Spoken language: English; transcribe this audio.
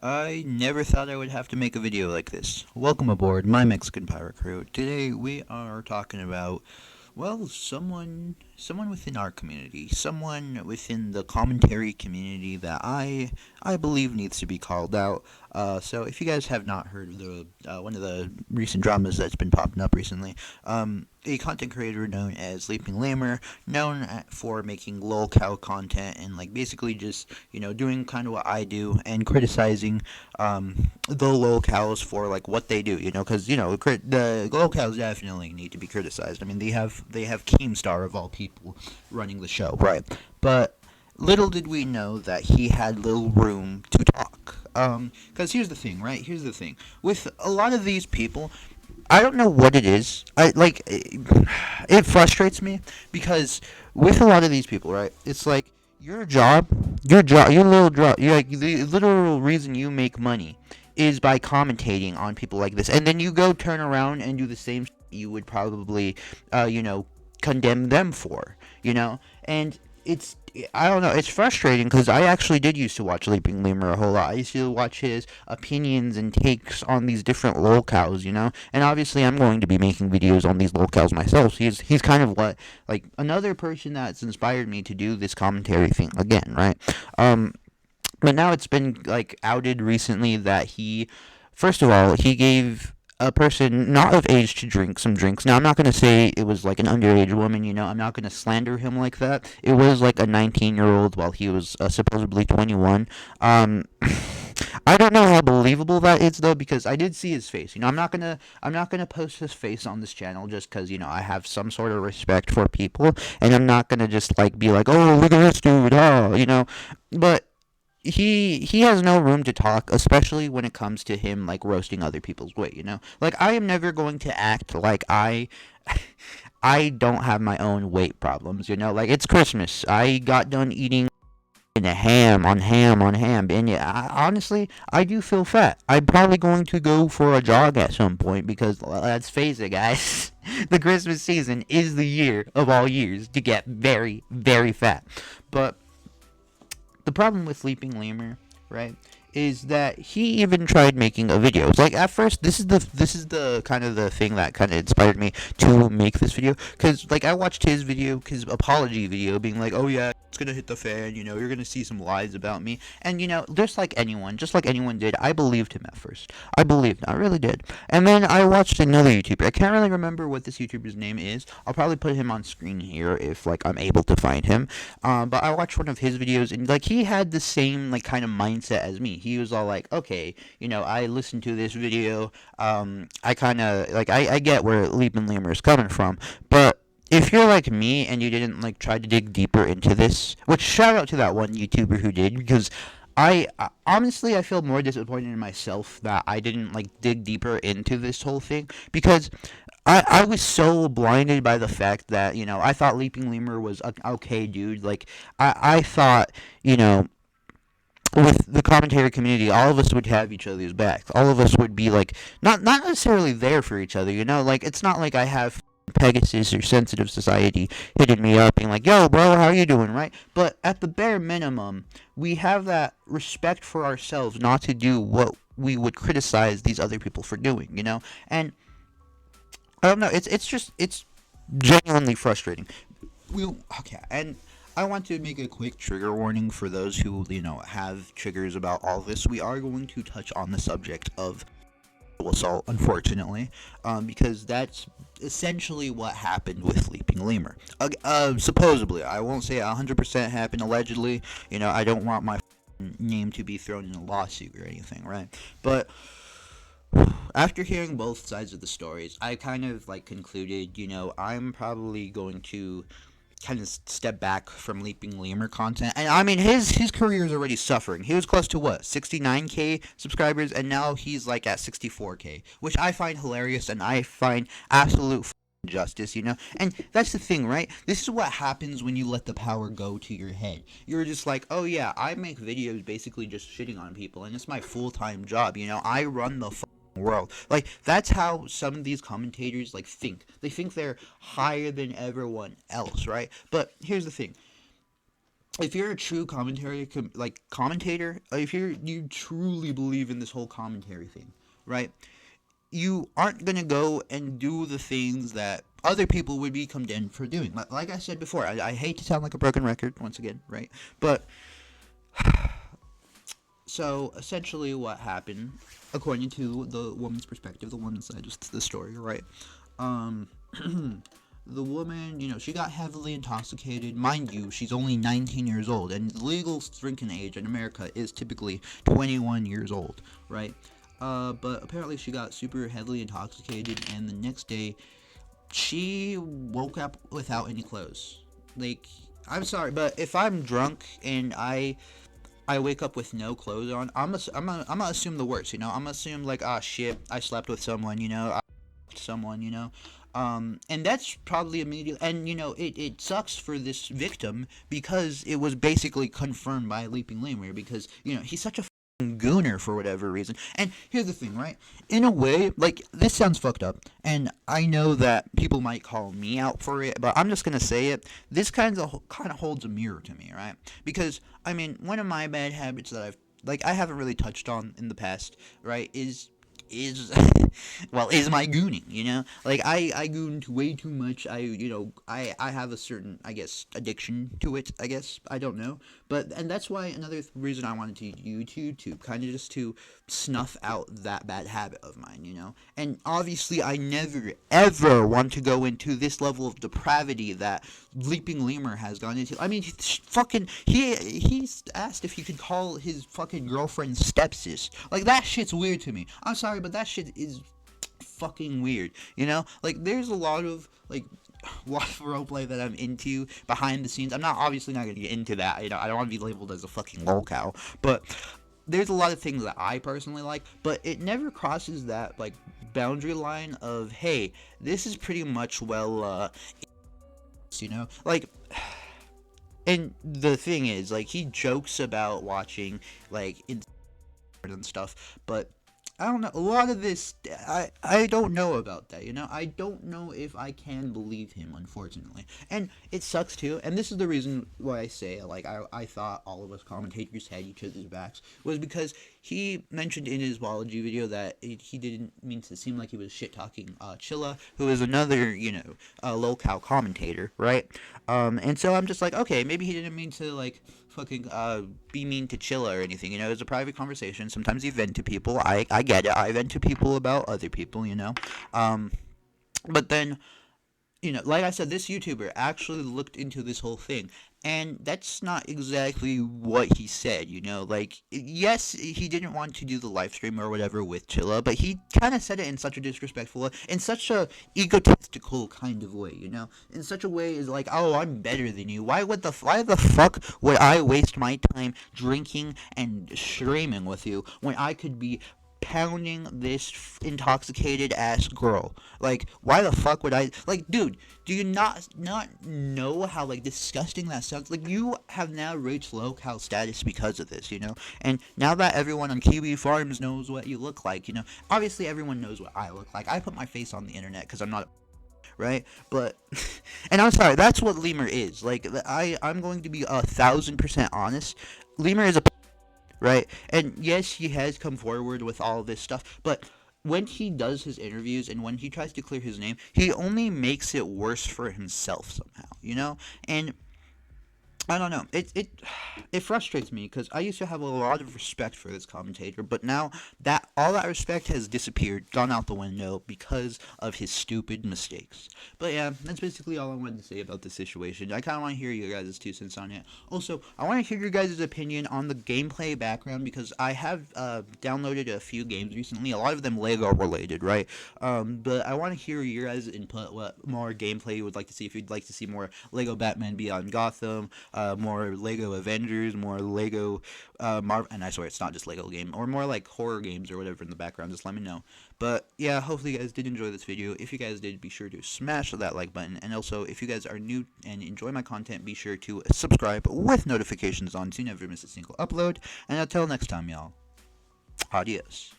I never thought I would have to make a video like this. Welcome aboard my Mexican Pirate Crew. Today we are talking about, well, someone within our community, someone within the commentary community that I believe needs to be called out. So if you guys have not heard of the one of the recent dramas that's been popping up recently, a content creator known as Leaping Lemur, known for making lolcow content and like basically just doing kind of what I do and criticizing the lolcows for like what they do, because the lolcows definitely need to be criticized. I mean they have Keemstar of all people running the show, right? But little did we know that he had little room to talk. Because here's the thing, right? Here's the thing. With a lot of these people, I don't know what it is. It frustrates me because with a lot of these people, right? It's like your little job, like the literal reason you make money is by commentating on people like this, and then you go turn around and do the same you would probably, condemn them for, and it's I don't know. It's frustrating because I actually did used to watch Leaping Lemur a whole lot. I used to watch his opinions and takes on these different lolcows, And obviously, I'm going to be making videos on these lolcows myself. He's kind of what like another person that's inspired me to do this commentary thing again, right? Um, but now it's been like outed recently that first of all, he gave a person not of age to drink some drinks. Now, I'm not going to say it was like an underage woman, I'm not going to slander him like that. It was like a 19-year-old while he was supposedly 21. I don't know how believable that is though, because I did see his face. I'm not gonna post his face on this channel just because I have some sort of respect for people, and I'm not gonna just like be like, oh, look at this dude, But he has no room to talk, especially when it comes to him like roasting other people's weight. Like I am never going to act like I don't have my own weight problems. Like it's Christmas. I got done eating and a ham on ham on ham, and yeah, honestly, I do feel fat. I'm probably going to go for a jog at some point because let's face it, guys, the Christmas season is the year of all years to get very, very fat. But the problem with Leaping Lemur, right, is that he even tried making a video. It's like at first, this is the kind of the thing that kind of inspired me to make this video, because like I watched his apology video, being like, oh yeah, it's gonna hit the fan, you're gonna see some lies about me, and just like anyone did, I believed him at first. I really did, and then I watched another YouTuber. I can't really remember what this YouTuber's name is. I'll probably put him on screen here if like I'm able to find him. But I watched one of his videos, and like he had the same like kind of mindset as me. He was all like, okay, I listened to this video. I kind of like I get where Leaping Lemur is coming from, but if you're like me and you didn't like try to dig deeper into this, which shout out to that one YouTuber who did, because honestly I feel more disappointed in myself that I didn't like dig deeper into this whole thing, because I was so blinded by the fact that I thought Leaping Lemur was a okay dude. Like I thought, you know with the commentary community, all of us would have each other's backs. All of us would be like not necessarily there for each other. Like it's not like I have Pegasus or Sensitive Society hitting me up being like, "Yo, bro, how you doing?" Right? But at the bare minimum, we have that respect for ourselves not to do what we would criticize these other people for doing. And I don't know. It's genuinely frustrating. Okay, and I want to make a quick trigger warning for those who have triggers about all this. We are going to touch on the subject of sexual assault, unfortunately, because that's essentially what happened with Leaping Lemur. Supposedly, I won't say 100% happened. Allegedly, I don't want my name to be thrown in a lawsuit or anything, right? But after hearing both sides of the stories, I kind of like concluded, I'm probably going to kind of step back from Leaping Lemur content. And I mean, his career is already suffering. He was close to what, 69K subscribers, and now he's like at 64K, which I find hilarious and I find absolute justice. And that's the thing, right? This is what happens when you let the power go to your head. You're just like, oh yeah, I make videos basically just shitting on people, and it's my full-time job. I run the world. Like that's how some of these commentators like think. They think they're higher than everyone else, right? But here's the thing. if you're a true commentator, if you truly believe in this whole commentary thing, right? You aren't gonna go and do the things that other people would be condemned for doing. Like I said before, I hate to sound like a broken record once again, right? But so essentially, what happened, according to the woman's perspective, the woman's side of the story, right? Um, the woman, she got heavily intoxicated. Mind you, she's only 19 years old, and the legal drinking age in America is typically 21 years old, right? But apparently she got super heavily intoxicated, and the next day she woke up without any clothes. Like, I'm sorry, but if I'm drunk and I wake up with no clothes on, I'm gonna assume the worst, I'm gonna assume like, ah, shit, I slept with someone, and that's probably immediate. And it sucks for this victim because it was basically confirmed by Leaping Lemur because he's such a gooner for whatever reason. And here's the thing, right? In a way, like, this sounds fucked up, and I know that people might call me out for it, but I'm just gonna say it. This kind of holds a mirror to me, right? Because I mean, one of my bad habits that I haven't really touched on in the past, right, is well, is my gooning, like I goon way too much. I have a certain, I guess, addiction to it, I guess. I don't know, but and that's why another reason I wanted to YouTube to kind of just to snuff out that bad habit of mine, and obviously I never ever want to go into this level of depravity that Leaping Lemur has gone into. I mean, he's asked if he could call his fucking girlfriend stepsis. Like, that shit's weird to me. I'm sorry, but that shit is fucking weird. Like, there's a lot of roleplay that I'm into behind the scenes. I'm obviously not gonna get into that. I don't want to be labeled as a fucking lolcow, but there's a lot of things that I personally like, but it never crosses that boundary line of, hey, this is pretty much like. And the thing is, he jokes about watching and stuff, but I don't know. A lot of this, I don't know about that. I don't know if I can believe him, unfortunately, and it sucks too. And this is the reason why I say, I thought all of us commentators had each other's backs, was because he mentioned in his apology video that he didn't mean to seem like he was shit talking Chilla, who is another lolcow commentator, right? And so I'm just like, okay, maybe he didn't mean to fucking be mean to Chilla or anything. It's a private conversation. Sometimes you vent to people. I get it. I vent to people about other people. But then, like I said, this YouTuber actually looked into this whole thing, and that's not exactly what he said. Yes, he didn't want to do the live stream or whatever with Chilla, but he kind of said it in such a disrespectful, in such a egotistical kind of way. In such a way is like, oh, I'm better than you. Why the fuck would I waste my time drinking and streaming with you when I could be pounding this intoxicated ass girl? Why the fuck would I? Dude, do you not know how disgusting that sounds? You have now reached lolcow status because of this, and now that everyone on Kiwi Farms knows what you look like, obviously everyone knows what I look like. I put my face on the internet because I'm not, right? But and I'm sorry, that's what Lemur is. I'm going to be 1,000% honest. Lemur is a, right? And yes, he has come forward with all this stuff, but when he does his interviews and when he tries to clear his name, he only makes it worse for himself somehow, And I don't know. It frustrates me because I used to have a lot of respect for this commentator, but now that all that respect has disappeared, gone out the window because of his stupid mistakes. But yeah, that's basically all I wanted to say about this situation. I kind of want to hear you guys' 2 cents on it. Also, I want to hear your guys' opinion on the gameplay background because I have downloaded a few games recently, a lot of them Lego related, right? But I want to hear your guys' input, what more gameplay you would like to see, if you'd like to see more Lego Batman Beyond Gotham, more Lego Avengers, more Lego Marvel, and I swear it's not just Lego game, or more horror games or whatever in the background. Just let me know. But yeah, hopefully you guys did enjoy this video. If you guys did, be sure to smash that like button, and also if you guys are new and enjoy my content, be sure to subscribe with notifications on so you never miss a single upload. And until next time, y'all, adios.